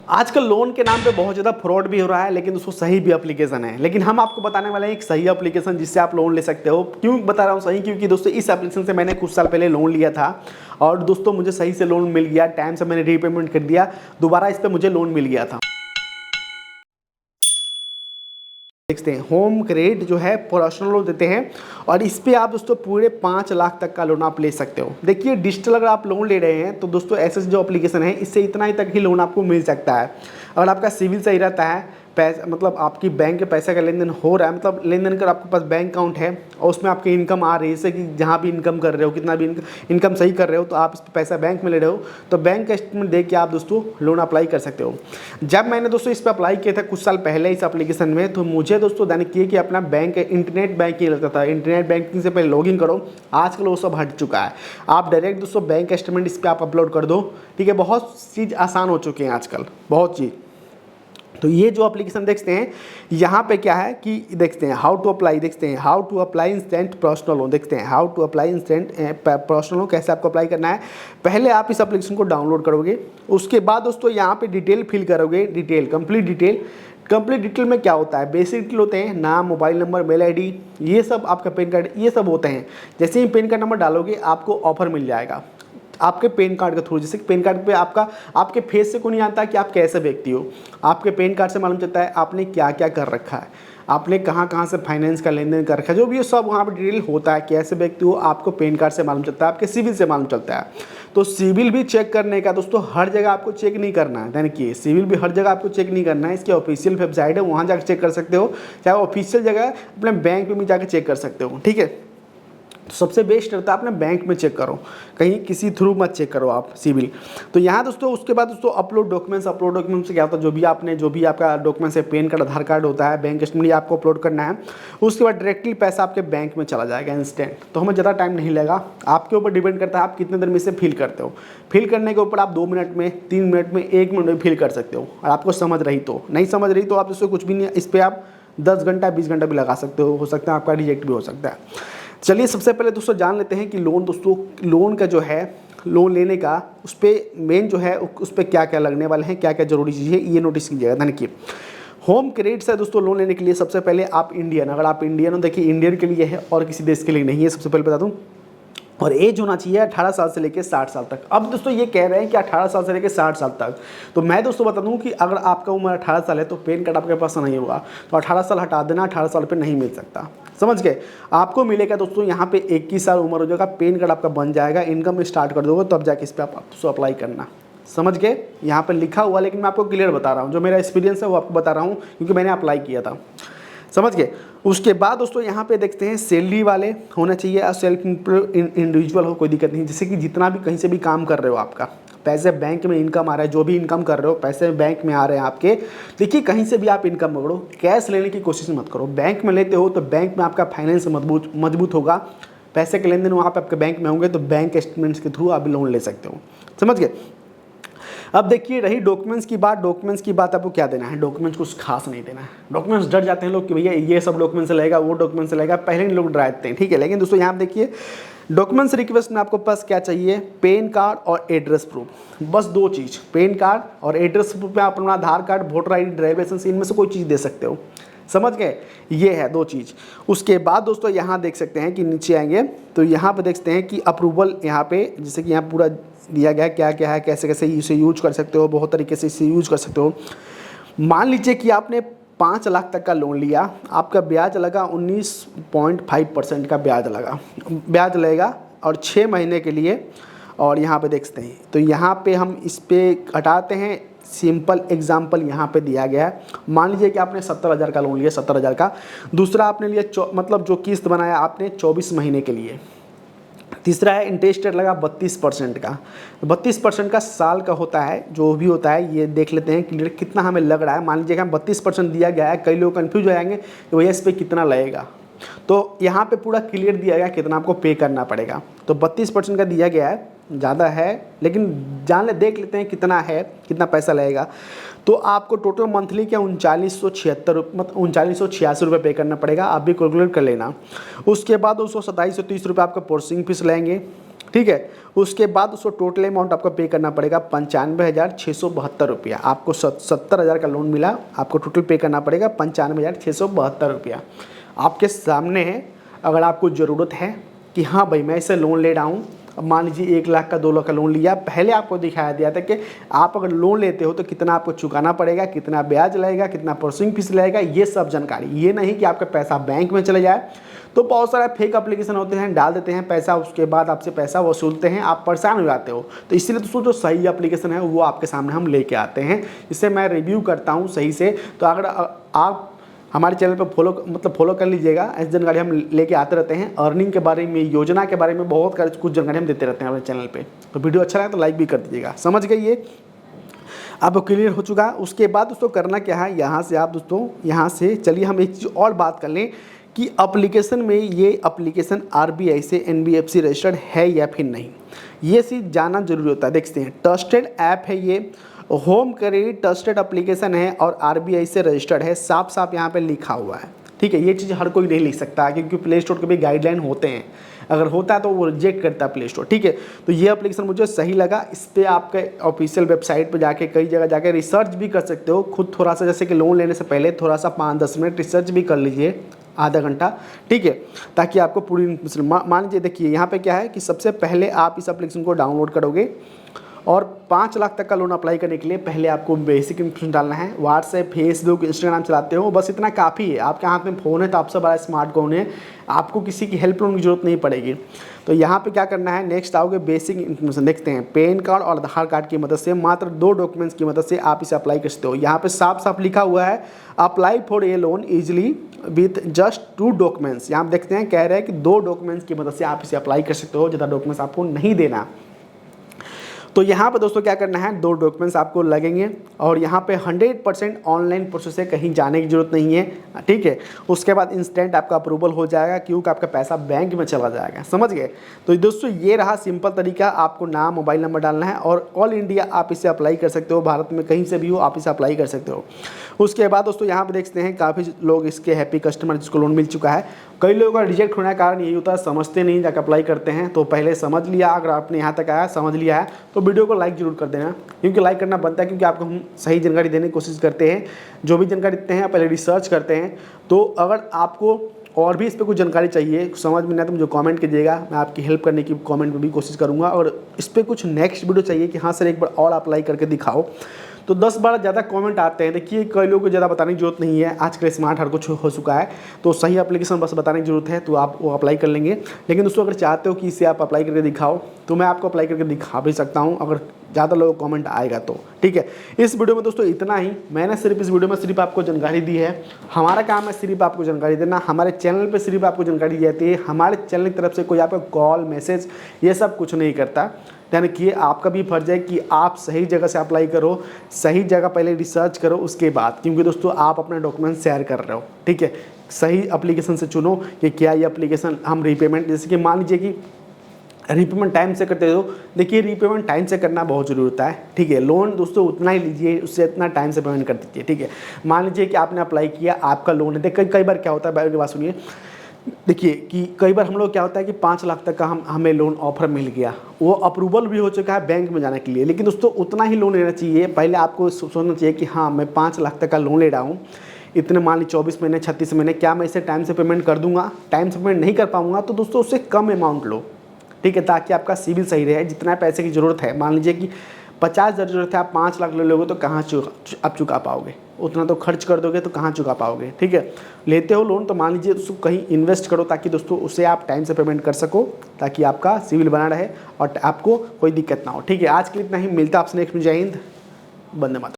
आजकल लोन के नाम पे बहुत ज़्यादा फ्रॉड भी हो रहा है, लेकिन दोस्तों सही भी एप्लीकेशन है। लेकिन हम आपको बताने वाले हैं एक सही एप्लीकेशन जिससे आप लोन ले सकते हो। क्यों बता रहा हूँ सही? क्योंकि दोस्तों इस एप्लीकेशन से मैंने कुछ साल पहले लोन लिया था और दोस्तों मुझे सही से लोन मिल गया, टाइम से मैंने रीपेमेंट कर दिया, दोबारा इस पर मुझे लोन मिल गया था। देखते हैं होम क्रेडिट जो है पर्सनल लोन देते हैं और इस पे आप दोस्तों पूरे 5 लाख तक का लोन आप ले सकते हो। देखिए डिजिटल अगर आप लोन ले रहे हैं तो दोस्तों ऐसे जो एप्लीकेशन है इससे इतना ही तक ही लोन आपको मिल सकता है। अगर आपका सिविल सही रहता है, पैसा मतलब आपकी बैंक के पैसे का लेन देन हो रहा है, मतलब लेन देन कर आपके पास बैंक अकाउंट है और उसमें आपकी इनकम आ रही है, जैसे कि जहाँ भी इनकम कर रहे हो, कितना भी इनकम सही कर रहे हो, तो आप इस पर पैसा बैंक में ले रहे हो तो बैंक का स्टेटमेंट देख के आप दोस्तों लोन अप्लाई कर सकते हो। जब मैंने दोस्तों इस पर अप्लाई किया था कुछ साल पहले इस एप्लीकेशन में, तो मुझे दोस्तों दैनिक किए कि अपना बैंक इंटरनेट बैंकिंग लगता था। इंटरनेट बैंकिंग से पहले लॉगिन करो, आजकल वो सब हट चुका है। आप डायरेक्ट दोस्तों बैंक स्टेटमेंट इस पर आप अपलोड कर दो, ठीक है। बहुत चीज़ आसान हो चुके हैं आजकल, बहुत चीज़। तो ये जो एप्लीकेशन देखते हैं यहाँ पे क्या है कि देखते हैं हाउ टू अप्लाई, देखते हैं how to apply instant personal loan, देखते हैं how to apply instant personal loan, कैसे आपको अप्लाई करना है। पहले आप इस एप्लीकेशन को डाउनलोड करोगे, उसके बाद दोस्तों यहाँ पे डिटेल फिल करोगे, डिटेल कंप्लीट डिटेल में क्या होता है, बेसिक डिटेल होते हैं, नाम, मोबाइल नंबर, मेल आईडी, ये सब आपका पैन कार्ड, ये सब होते हैं। जैसे ही पैन कार्ड नंबर डालोगे आपको ऑफर मिल जाएगा आपके पैन कार्ड के थ्रू। जैसे कि पैन कार्ड पे आपके फेस से को नहीं आता कि आप कैसे व्यक्ति हो, आपके पैन कार्ड से मालूम चलता है आपने क्या क्या कर रखा है, आपने कहाँ कहाँ से फाइनेंस का लेन देन कर रखा है, जो भी ये सब वहाँ पर डिटेल होता है, कैसे व्यक्ति हो आपको पैन कार्ड से मालूम चलता है, आपके सिविल से मालूम चलता है। तो सिविल भी चेक करने का दोस्तों हर जगह आपको चेक नहीं करना है, यानी कि सिविल भी हर जगह आपको चेक नहीं करना है। इसकी ऑफिशियल वेबसाइट है, वहाँ जाकर चेक कर सकते हो, चाहे ऑफिशियल जगह अपने बैंक में भी जाकर चेक कर सकते हो, ठीक है। तो सबसे बेस्ट रहता है अपने बैंक में चेक करो, कहीं किसी थ्रू मत चेक करो आप सिविल। तो यहाँ दोस्तों उसके बाद दोस्तों अपलोड डॉक्यूमेंट्स से क्या होता है, जो भी आपका डॉक्यूमेंट्स है, पैन कार्ड, आधार कार्ड होता है, बैंक स्टेटमेंट आपको अपलोड करना है। उसके बाद डायरेक्टली पैसा आपके बैंक में चला जाएगा इंस्टेंट। तो हमें ज़्यादा टाइम नहीं लगेगा, आपके ऊपर डिपेंड करता है आप कितने देर में इसे फिल करते हो। फिल करने के ऊपर आप 2 मिनट में, 3 मिनट में, 1 मिनट में फिल कर सकते हो। और आपको समझ रही तो, नहीं समझ रही तो आप इससे कुछ भी नहीं, इस पर आप 10 घंटा 20 घंटा भी लगा सकते हो सकता है आपका रिजेक्ट भी हो सकता है। चलिए सबसे पहले दोस्तों जान लेते हैं कि लोन का जो है, लोन लेने का उस पर मेन जो है उस पर क्या क्या लगने वाले हैं, क्या क्या जरूरी चीज़ है, ये नोटिस कीजिएगा। यानी कि होम क्रेडिट से दोस्तों लोन लेने के लिए सबसे पहले आप इंडियन, अगर आप इंडियन हो, देखिए इंडियन के लिए है और किसी देश के लिए नहीं है, सबसे पहले बता दूँ। और एज होना चाहिए 18 साल से लेकर 60 साल तक। अब दोस्तों ये कह रहे हैं कि 18 साल से लेकर 60 साल तक, तो मैं दोस्तों बता दूं कि अगर आपका उम्र 18 साल है तो पैन कार्ड आपके पास नहीं होगा, तो 18 साल हटा देना, 18 साल पे नहीं मिल सकता, समझ गए। आपको मिलेगा दोस्तों यहाँ पे 21 साल उम्र हो जाएगा, पैन कार्ड आपका बन जाएगा, इनकम स्टार्ट कर दोगे तब जाके इस पर आप अप्लाई करना, समझ गए। यहाँ पर लिखा हुआ, लेकिन मैं आपको क्लियर बता रहा हूँ, जो मेरा एक्सपीरियंस है वो आपको बता रहा हूँ क्योंकि मैंने अप्लाई किया था, समझ गए। उसके बाद दोस्तों यहाँ पे देखते हैं सैलरी वाले होना चाहिए और सेल्फ इंडिविजुअल हो, कोई दिक्कत नहीं। जैसे कि जितना भी कहीं से भी काम कर रहे हो, आपका पैसे बैंक में इनकम आ रहा है, जो भी इनकम कर रहे हो पैसे बैंक में आ रहे हैं आपके। देखिए कहीं से भी आप इनकम पकड़ो, कैश लेने की कोशिश मत करो। बैंक में लेते हो तो बैंक में आपका फाइनेंस मजबूत होगा, पैसे के लेन देन वहाँ पर आपके बैंक में होंगे, तो बैंक स्टेटमेंट्स के थ्रू आप लोन ले सकते हो, समझ गए। अब देखिए रही डॉक्यूमेंट्स की बात आपको क्या देना है, डॉक्यूमेंट्स कुछ खास नहीं देना है। डॉक्यूमेंट्स डर जाते हैं लोग कि भैया ये सब डॉक्यूमेंट्स लगेगा, वो डॉक्यूमेंट्स लगेगा, पहले ही लोग डराते हैं, ठीक है। लेकिन दोस्तों यहाँ देखिए डॉक्यूमेंट्स रिक्वेस्ट में आपको पास क्या चाहिए, पैन कार्ड और एड्रेस प्रूफ, बस 2 चीज़, पैन कार्ड और एड्रेस प्रूफ में आप अपना Aadhaar card, voter I D, driving licence, इनमें से कोई चीज़ दे सकते हो, समझ गए। ये है 2 चीज़। उसके बाद दोस्तों यहाँ देख सकते हैं कि नीचे आएंगे तो यहाँ पे देखते हैं कि अप्रूवल, यहाँ पे जैसे कि यहाँ पूरा दिया गया क्या क्या है, कैसे कैसे इसे यूज कर सकते हो, बहुत तरीके से इसे यूज कर सकते हो। मान लीजिए कि आपने 5 लाख तक का लोन लिया, आपका ब्याज लगा 19.5% का ब्याज लगेगा और 6 महीने के लिए। और यहाँ पे देखते हैं तो यहाँ पे हम इस पर हटाते हैं, सिंपल एग्जाम्पल यहाँ पे दिया गया है। मान लीजिए कि आपने 70,000 का लोन लिया, 70,000 का। दूसरा आपने लिया मतलब जो किस्त बनाया आपने 24 महीने के लिए। तीसरा है इंटरेस्ट रेट लगा 32% का, 32% का साल का होता है, जो भी होता है ये देख लेते हैं क्लियर कितना हमें लग रहा है। मान लीजिए कि हम 32% दिया गया है, कई लोग कन्फ्यूज हो जाएंगे कि भैया इस पर कितना लगेगा, तो यहाँ पे पूरा क्लियर दिया गया कितना आपको पे करना पड़ेगा। तो 32% का दिया गया है, ज़्यादा है लेकिन देख लेते हैं कितना है, कितना पैसा लगेगा। तो आपको टोटल मंथली क्या 3976 मतलब 3986 रुपये पे करना पड़ेगा, आप भी कैलकुलेट कर लेना। उसके बाद 22730 रुपये आपका प्रोसेसिंग फीस लेंगे, ठीक है। उसके बाद उसको टोटल अमाउंट आपको पे करना पड़ेगा 95,672 रुपया। आपको 70,000 का लोन मिला, आपको टोटल पे करना पड़ेगा 95,672 रुपया। आपके सामने है, अगर आपको ज़रूरत है कि हाँ भाई मैं इसे लोन ले रहा हूँ, अब मान लीजिए 1 लाख का 2 लाख का लोन लिया, पहले आपको दिखाया दिया था कि आप अगर लोन लेते हो तो कितना आपको चुकाना पड़ेगा, कितना ब्याज लगेगा, कितना प्रोसेसिंग फीस लगेगा, ये सब जानकारी। ये नहीं कि आपका पैसा बैंक में चले जाए। तो बहुत सारे फेक एप्लीकेशन होते हैं, डाल देते हैं पैसा, उसके बाद आपसे पैसा वसूलते हैं, आप परेशान हो जाते हो। तो इसलिए दोस्तों जो सही एप्लीकेशन है वो आपके सामने हम लेके आते हैं, इससे मैं रिव्यू करता हूँ सही से। तो अगर आप हमारे चैनल पर फॉलो कर लीजिएगा, ऐसी जानकारी हम लेके आते रहते हैं। अर्निंग के बारे में, योजना के बारे में बहुत कुछ जानकारी हम देते रहते हैं अपने चैनल पे। तो वीडियो अच्छा लगा तो लाइक भी कर दीजिएगा। समझ गए, ये अब क्लियर हो चुका। उसके बाद दोस्तों करना क्या है, यहाँ से आप दोस्तों यहाँ से चलिए हम एक चीज़ और बात कर लें कि एप्लीकेशन में ये एप्लीकेशन RBI से NBFC रजिस्टर्ड है या फिर नहीं, ये चीज़ जानना जरूरी होता है। देखते हैं, ट्रस्टेड ऐप है ये, होम क्रेडिट ट्रस्टेड एप्लीकेशन है और RBI से रजिस्टर्ड है, साफ साफ यहाँ पे लिखा हुआ है। ठीक है, ये चीज़ हर कोई नहीं लिख सकता क्योंकि प्ले स्टोर के भी गाइडलाइन होते हैं, अगर होता है तो वो रिजेक्ट करता है प्ले स्टोर। ठीक है, तो ये एप्लीकेशन मुझे सही लगा। इस पर आपके ऑफिशियल वेबसाइट पर जाके कई जगह जाके रिसर्च भी कर सकते हो खुद, थोड़ा सा जैसे कि लोन लेने से पहले थोड़ा सा 5-10 मिनट रिसर्च भी कर लीजिए, आधा घंटा। ठीक है, ताकि आपको पूरी मान लीजिए, देखिए यहाँ पे क्या है कि सबसे पहले आप इस एप्लीकेशन को डाउनलोड करोगे और 5 लाख तक का लोन अप्लाई करने के लिए पहले आपको बेसिक इन्फॉर्मेशन डालना है। व्हाट्सएप, फेसबुक, इंस्टाग्राम चलाते हो, बस इतना काफ़ी है। आपके हाथ में फ़ोन है तो आपसे बड़ा स्मार्टफोन है, आपको किसी की हेल्प लेने की जरूरत नहीं पड़ेगी। तो यहाँ पे क्या करना है, नेक्स्ट आओगे बेसिक इन्फॉर्मेशन, देखते हैं पैन कार्ड और आधार कार्ड की मदद से, मात्र 2 डॉक्यूमेंट्स की मदद से आप इसे अप्लाई कर सकते हो। यहाँ पे साफ साफ लिखा हुआ है, apply for a loan easily with just 2 documents. यहाँ देखते हैं, कह रहे हैं कि 2 डॉक्यूमेंट्स की मदद से आप इसे अप्लाई कर सकते हो, ज़्यादा डॉक्यूमेंट्स आपको नहीं देना। तो यहाँ पर दोस्तों क्या करना है, 2 डॉक्यूमेंट्स आपको लगेंगे और यहाँ पे 100% ऑनलाइन प्रोसेस है, कहीं जाने की जरूरत नहीं है। ठीक है, उसके बाद इंस्टेंट आपका अप्रूवल हो जाएगा क्योंकि आपका पैसा बैंक में चला जाएगा। समझ गए। तो दोस्तों ये रहा सिंपल तरीका, आपको नाम, मोबाइल नंबर डालना है और ऑल इंडिया आप इसे अप्लाई कर सकते हो, भारत में कहीं से भी हो आप इसे अप्लाई कर सकते हो। उसके बाद दोस्तों यहाँ पर देखते हैं काफ़ी लोग इसके हैप्पी कस्टमर जिसको लोन मिल चुका है। कई लोगों का रिजेक्ट होने का कारण यही होता है, समझते नहीं, जाकर अप्लाई करते हैं। तो पहले समझ लिया, अगर आपने यहाँ तक आया समझ लिया है तो वीडियो को लाइक जरूर कर देना, क्योंकि लाइक करना बनता है, क्योंकि आपको हम सही जानकारी देने की कोशिश करते हैं। जो भी जानकारी देते हैं पहले रिसर्च करते हैं। तो अगर आपको और भी इस पर कुछ जानकारी चाहिए, समझ में नहीं तो मुझे कमेंट कीजिएगा, मैं आपकी हेल्प करने की कमेंट में भी कोशिश करूँगा। और इस पर कुछ नेक्स्ट वीडियो चाहिए कि हाँ सर एक बार और अप्लाई करके दिखाओ, तो 10-12 ज़्यादा कमेंट आते हैं। देखिए कई लोगों को ज़्यादा बताने की जरूरत नहीं है, आजकल स्मार्ट हर कुछ हो चुका है, तो सही एप्लीकेशन बस बताने की जरूरत है तो आप वो अप्लाई कर लेंगे। लेकिन दोस्तों अगर चाहते हो कि इसे आप अप्लाई करके दिखाओ तो मैं आपको अप्लाई करके दिखा भी सकता हूँ, अगर ज़्यादा लोगों को कमेंट आएगा तो। ठीक है, इस वीडियो में दोस्तों इतना ही। मैंने सिर्फ इस वीडियो में सिर्फ आपको जानकारी दी है, हमारा काम है सिर्फ आपको जानकारी देना। हमारे चैनल पे सिर्फ आपको जानकारी दी जाती है, हमारे चैनल की तरफ से कोई आपका कॉल, मैसेज ये सब कुछ नहीं करता। ध्यान रखिए, आपका भी फर्ज है कि आप सही जगह से अप्लाई करो, सही जगह पहले रिसर्च करो उसके बाद, क्योंकि दोस्तों आप अपना डॉक्यूमेंट शेयर कर रहे हो। ठीक है, सही एप्लीकेशन से चुनो कि क्या ये एप्लीकेशन हम रीपेमेंट, जैसे कि मान लीजिए कि रीपेमेंट टाइम से करते हो। देखिए रीपेमेंट टाइम से करना बहुत जरूरी होता है। ठीक है, लोन दोस्तों उतना ही लीजिए, उससे इतना टाइम से पेमेंट कर दीजिए। ठीक है, मान लीजिए कि आपने अप्लाई किया, आपका लोन है। देखिए कई बार क्या होता है, मेरी बात सुनिए, देखिए कि कई बार हम लोग क्या होता है कि 5 लाख तक का हमें लोन ऑफर मिल गया, वो अप्रूवल भी हो चुका है बैंक में जाने के लिए, लेकिन दोस्तों उतना ही लोन लेना चाहिए। पहले आपको सोचना चाहिए कि हाँ मैं 5 लाख तक का लोन ले रहा हूँ, इतने मान ली 24 महीने 36 महीने, क्या मैं इसे टाइम से पेमेंट कर दूंगा? टाइम से पेमेंट नहीं कर पाऊंगा तो दोस्तों उससे कम अमाउंट लो। ठीक है, ताकि आपका सिविल सही रहे। जितना पैसे की ज़रूरत है, मान लीजिए कि 50,000 जरूरत है, आप 5 लाख ले लोगे तो कहाँ आप चुका पाओगे? उतना तो खर्च कर दोगे तो कहाँ चुका पाओगे? ठीक है, लेते हो लोन तो मान लीजिए उसको कहीं इन्वेस्ट करो, ताकि दोस्तों उससे आप टाइम से पेमेंट कर सको, ताकि आपका सिविल बना रहे और आपको कोई दिक्कत ना हो। ठीक है, आज के लिए इतना ही, मिलता है आपसे नेक्स्ट में। जय हिंद, वंदे मातरम।